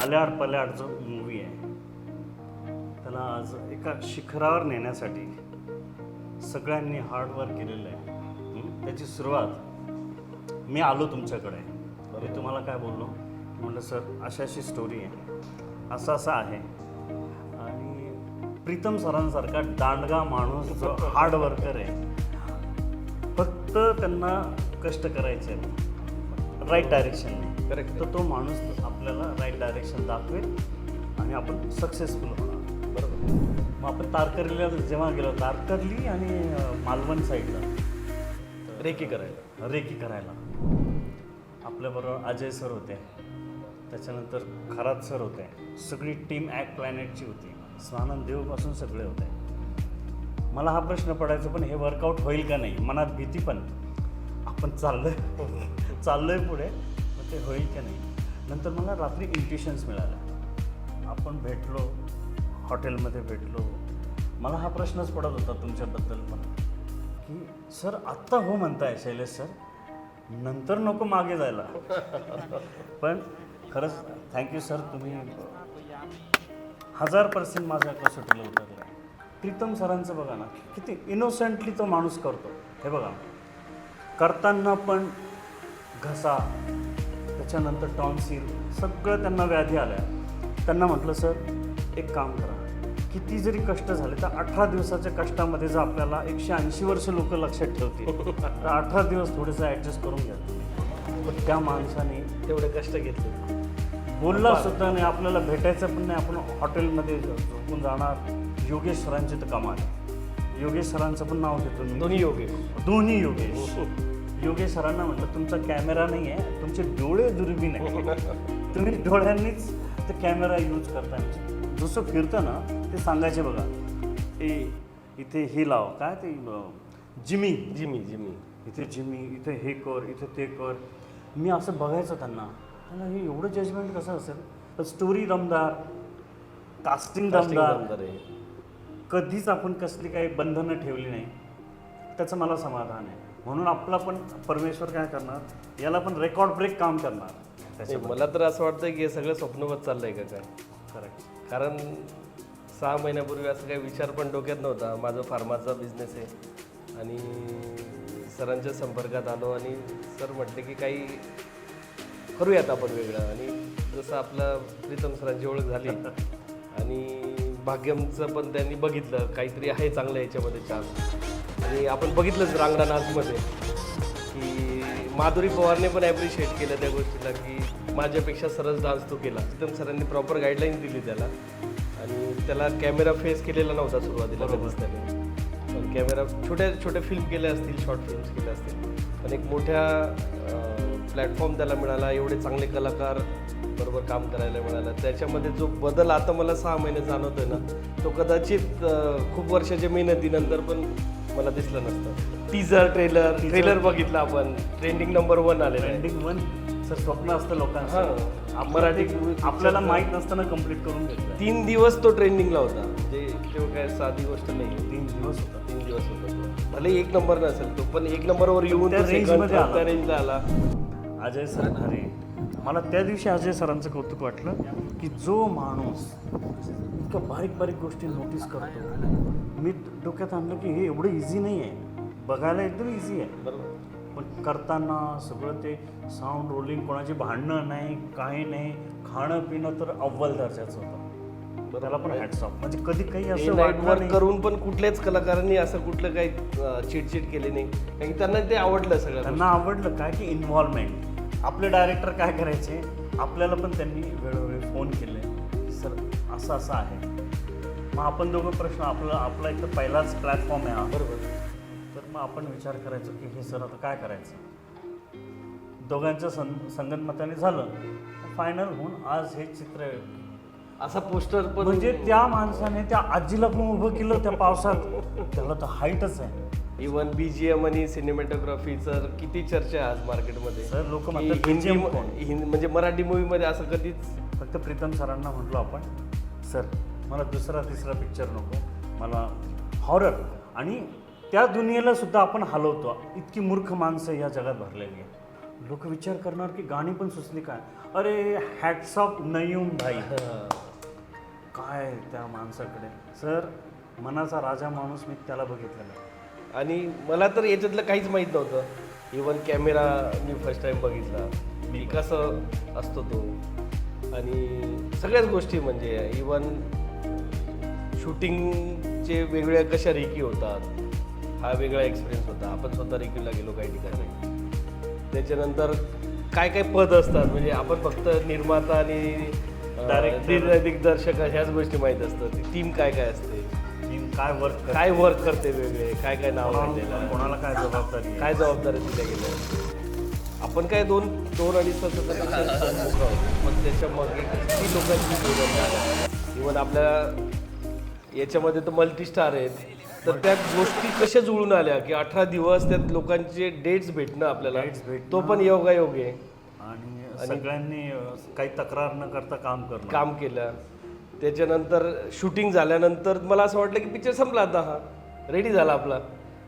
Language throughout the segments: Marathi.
पल्याड पल्याड जो मूवी आहे त्याला आज एका शिखरावर नेण्यासाठी सगळ्यांनी हार्डवर्क केलेलं आहे. त्याची सुरुवात मी आलो तुमच्याकडे, मी तुम्हाला काय बोललो, म्हटलं सर अशी अशी स्टोरी आहे, असं असं आहे, आणि प्रीतम सरांसारखा दांडगा माणूस जो हार्ड वर्कर आहे, फक्त त्यांना कष्ट करायचे आहेत राईट डायरेक्शनने. करेक्ट. तर तो माणूस आपल्याला राईट डायरेक्शन दाखवेल आणि आपण सक्सेसफुल होणार. बरोबर. मग आपण तारकर्लीला जेव्हा गेलो, तारकर्ली आणि मालवण साईडला रेकी करायला आपल्याबरोबर अजय सर होते, त्याच्यानंतर खरात सर होते, सगळी टीम ॲक्ट प्लॅनेटची होती, स्वानंद देवपासून सगळे होते. मला हा प्रश्न पडायचा, पण हे वर्कआउट होईल का नाही, मनात भीती, पण आपण चाललोय पुढे, मग ते होईल का नाही. नंतर मला रात्री इंट्युशन्स मिळाल्या, आपण भेटलो, हॉटेलमध्ये भेटलो. मला हा प्रश्नच पडत होता तुमच्याबद्दल पण, की सर आत्ता हो म्हणताय शैलेश सर, नंतर नको मागे जायला. पण खरंच थँक्यू सर, तुम्ही 1000% माझ्या कसोटीला उतरला. प्रीतम सरांचं बघा ना, किती इनोसेंटली तो माणूस करतो. हे बघा, करताना पण घसा, त्याच्यानंतर टॉन्सिल, सगळं त्यांना व्याधी आल्या. त्यांना म्हटलं सर एक काम करा, किती जरी कष्ट झाले तर 18 दिवसाच्या कष्टामध्ये जर आपल्याला 180 वर्ष लोक लक्षात ठेवतील, तर 18 दिवस थोडंसं ॲडजस्ट करून घ्या. पण त्या माणसाने तेवढे कष्ट घेतले, बोलला सुद्धा नाही, आपल्याला भेटायचं पण नाही. आपण हॉटेलमध्ये झोपून जाणार. योगेश सरांचे तर कमाल, योगेश सरांचं पण नाव घेतो मी, दोन्ही योगेश. योगेश सरांना म्हटलं तुमचा कॅमेरा नाही आहे, तुमचे डोळे दुर्बीण आहे, तुम्ही डोळ्यांनीच ते कॅमेरा यूज करताय. जसं फिरतं ना ते सांगायचे बघा, इथे हे लाव, काय ते जिमी, इथे जिमी, इथे हे कर, इथे ते कर. मी असं बघायचं त्यांना हे एवढं जजमेंट कसं असेल. तर स्टोरी दमदार, कास्टिंग दमदार, कधीच आपण कसली काही बंधनं ठेवली नाही, त्याचं मला समाधान आहे. म्हणून आपला पण परमेश्वर काय करणार, याला पण रेकॉर्ड ब्रेक काम करणार. मला तर असं वाटतं की हे सगळं स्वप्नवत चाललंय का काय. करेक्ट. कारण 6 महिन्यापूर्वी असं काही विचार पण डोक्यात नव्हता. माझं फार्माचा बिझनेस आहे आणि सरांच्या संपर्कात आलो आणि सर म्हटले की काही करूयात आपण वेगळं. आणि जसं आपलं प्रीतम सरांची ओळख झाली आणि भाग्यमचं पण त्यांनी बघितलं काहीतरी आहे चांगलं याच्यामध्ये चान्स. आणि आपण बघितलंच रांगडा नाचमध्ये की माधुरी पवारने पण ॲप्रिशिएट केलं त्या गोष्टीला की माझ्यापेक्षा सरस डान्स तो केला. प्रीतम सरांनी प्रॉपर गाईडलाईन्स दिली त्याला आणि त्याला कॅमेरा फेस केलेला नव्हता सुरुवातीला कधीच त्याने. पण कॅमेरा छोटे फिल्म केले असतील, शॉर्ट फिल्म्स केले असतील, पण एक मोठ्या प्लॅटफॉर्म त्याला मिळाला, एवढे चांगले कलाकार बरोबर काम करायला मिळालं. त्याच्यामध्ये जो बदल आता मला 6 महिने जाणवतोय ना, तो कदाचित खूप वर्षाच्या मेहनतीनंतर पण मला दिसलं नसतं. टीजर ट्रेलर बघितलं आपण, ट्रेंडिंग नंबर 1 आलेलं आहे. ट्रेंडिंग 1 सर स्वप्न असतं लोकांचं, मराठी आपल्याला माहीत नसताना कंप्लीट करून घेतलं. 3 दिवस तो ट्रेंडिंगला होता, म्हणजे तेव्हा काय साधी गोष्ट नाही. 3 दिवस होता. भले 1 नंबर नसेल तो, पण 1 नंबरवर येऊन त्या रेंजला आला. अजय सर, अरे मला त्या दिवशी अजय सरांचं कौतुक वाटलं की जो माणूस इतक्या बारीक गोष्टी नोटीस करतो. मी डोक्यात आणलं की हे एवढं इझी नाही आहे, बघायला एकदम इझी आहे, बरोबर, पण करताना सगळं ते साऊंड रोलिंग, कोणाची भांडणं नाही, काही नाही, खाणं पिणं तर अव्वल दर्जाचं होतं. त्याला पण हॅट्स ऑफ. म्हणजे कधी काही असं वर्क करून पण कुठल्याच कलाकारांनी असं कुठलं काही चिडचिड केली नाही, कारण त्यांना ते आवडलं. सगळं त्यांना आवडलं काय की इन्व्हॉल्वमेंट. आपले डायरेक्टर काय करायचे, आपल्याला पण त्यांनी वेळोवेळी फोन केले, सर असं असं आहे. मग आपण दोघं प्रश्न, आपला एक तर पहिलाच प्लॅटफॉर्म आहे हा, बरोबर. तर मग आपण विचार करायचो की हे सर आता काय करायचं. दोघांच्या संगनमताने झालं, फायनल होऊन आज हे चित्र असा पोस्टर पण. म्हणजे त्या माणसाने त्या आजीला पण उभं केलं त्या पावसात, त्याला तर हाईटच आहे. इव्हन BGM आणि सिनेमॅटोग्राफीचं किती चर्चा आहे आज मार्केटमध्ये. सर लोक म्हणजे मराठी मूवीमध्ये असं कधीच. फक्त प्रीतम सरांना म्हटलो आपण, सर मला दुसरा तिसरा पिक्चर नको, मला हॉरर. आणि त्या दुनियेला सुद्धा आपण हलवतो, इतकी मूर्ख माणसं या जगात भरलेली आहे. लोक विचार करणार की गाणी पण सुचली काय. अरे हॅट्स ऑफ नयूम भाई, काय त्या माणसाकडे सर, मनाचा राजा माणूस, मी त्याला बघितलेला आहे. आणि मला तर याच्यातलं काहीच माहीत नव्हतं. इवन कॅमेरा मी फर्स्ट टाइम बघितला, मी कसं असतो तो, आणि सगळ्याच गोष्टी म्हणजे इवन शूटिंगचे वेगवेगळ्या कशा रेकी होतात, हा वेगळा एक्सपिरियन्स होता. आपण स्वतः रेकीला गेलो काही ठिकाणी. त्याच्यानंतर काय काय पद असतात, म्हणजे आपण फक्त निर्माता आणि दिग्दर्शक ह्याच गोष्टी माहीत असतात. ती टीम काय काय असते, काय वर्क करते, वेगळे काय काय नाव काढलेलं, कोणाला काय जबाबदारी, काय जबाबदारी दिल्या गेल्या. आपण काय दोन अडीच तासाचा पण त्याच्या मागे किती लोकांची इव्हन आपल्या याच्यामध्ये तर मल्टी स्टार आहेत, तर त्या गोष्टी कशा जुळून आल्या की 18 दिवस त्यात लोकांचे डेट्स भेटणं आपल्याला, तो पण योगायोग आहे. आणि सगळ्यांनी काही तक्रार न करता काम केलं. त्याच्यानंतर शूटिंग झाल्यानंतर मला असं वाटलं की पिक्चर संपला आता, हा रेडी झाला आपला.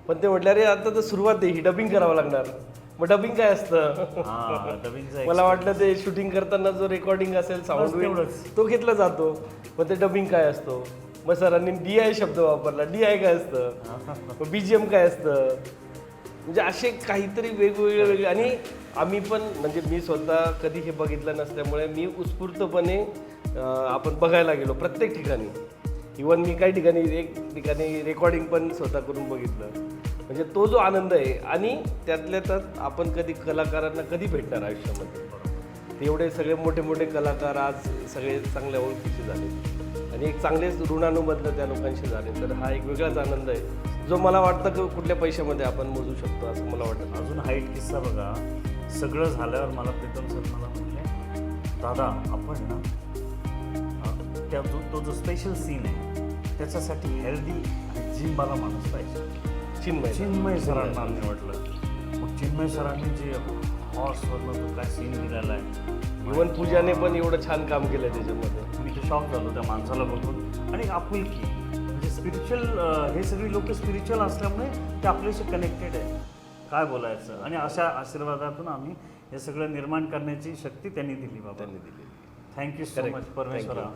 पण ते म्हटलं अरे आता तर सुरुवात आहे, ही डबिंग करावं लागणार. मग डबिंग काय असतं, मला वाटलं ते शूटिंग करताना जो रेकॉर्डिंग असेल साऊंड तो घेतला जातो, पण ते डबिंग काय असतो. मग सरांनी DI शब्द वापरला, DI काय असतं, BGM काय असतं, म्हणजे असे काहीतरी वेगवेगळे. आणि आम्ही पण म्हणजे मी स्वतः कधी हे बघितलं नसल्यामुळे मी उत्स्फूर्तपणे आपण बघायला गेलो प्रत्येक ठिकाणी. इवन मी काही ठिकाणी रेकॉर्डिंग पण स्वतः करून बघितलं. म्हणजे तो जो आनंद आहे, आणि त्यातल्या त्यात आपण कधी कलाकारांना कधी भेटणार आयुष्यामध्ये, तेवढे सगळे मोठे मोठे कलाकार आज सगळे चांगल्या ओळखीचे झाले आणि एक चांगलेच ऋणानुबंध त्या लोकांशी झाले. तर हा एक वेगळाच आनंद आहे, जो मला वाटतं की कुठल्या पैशामध्ये आपण मोजू शकतो असं मला वाटतं. अजून हाईट किस्सा बघा, सगळं झाल्यावर मला प्रीतम सर मला म्हटले, दादा आपण ना त्या तो जो स्पेशल सीन आहे त्याच्यासाठी हेल्दी आणि जिमवाला माणूस पाहिजे. चिन्मय सरांना निवडलं. मग चिन्मय सरांनी जे हॉर्सवरनं तो काय सीन दिलेला आहे, इवन पूजाने पण एवढं छान काम केलं त्याच्यामध्ये. मी तर शॉक झालो त्या माणसाला बघून. आणि आपुलकी म्हणजे स्पिरिच्युअल, हे सगळी लोक स्पिरिच्युअल असल्यामुळे ते आपल्याशी कनेक्टेड आहे, काय बोलायचं. आणि अशा आशीर्वादातून आम्ही हे सगळं निर्माण करण्याची शक्ती त्यांनी दिली बाबा. त्यांनी दिली. थँक्यू सो मच परमेश्वरा.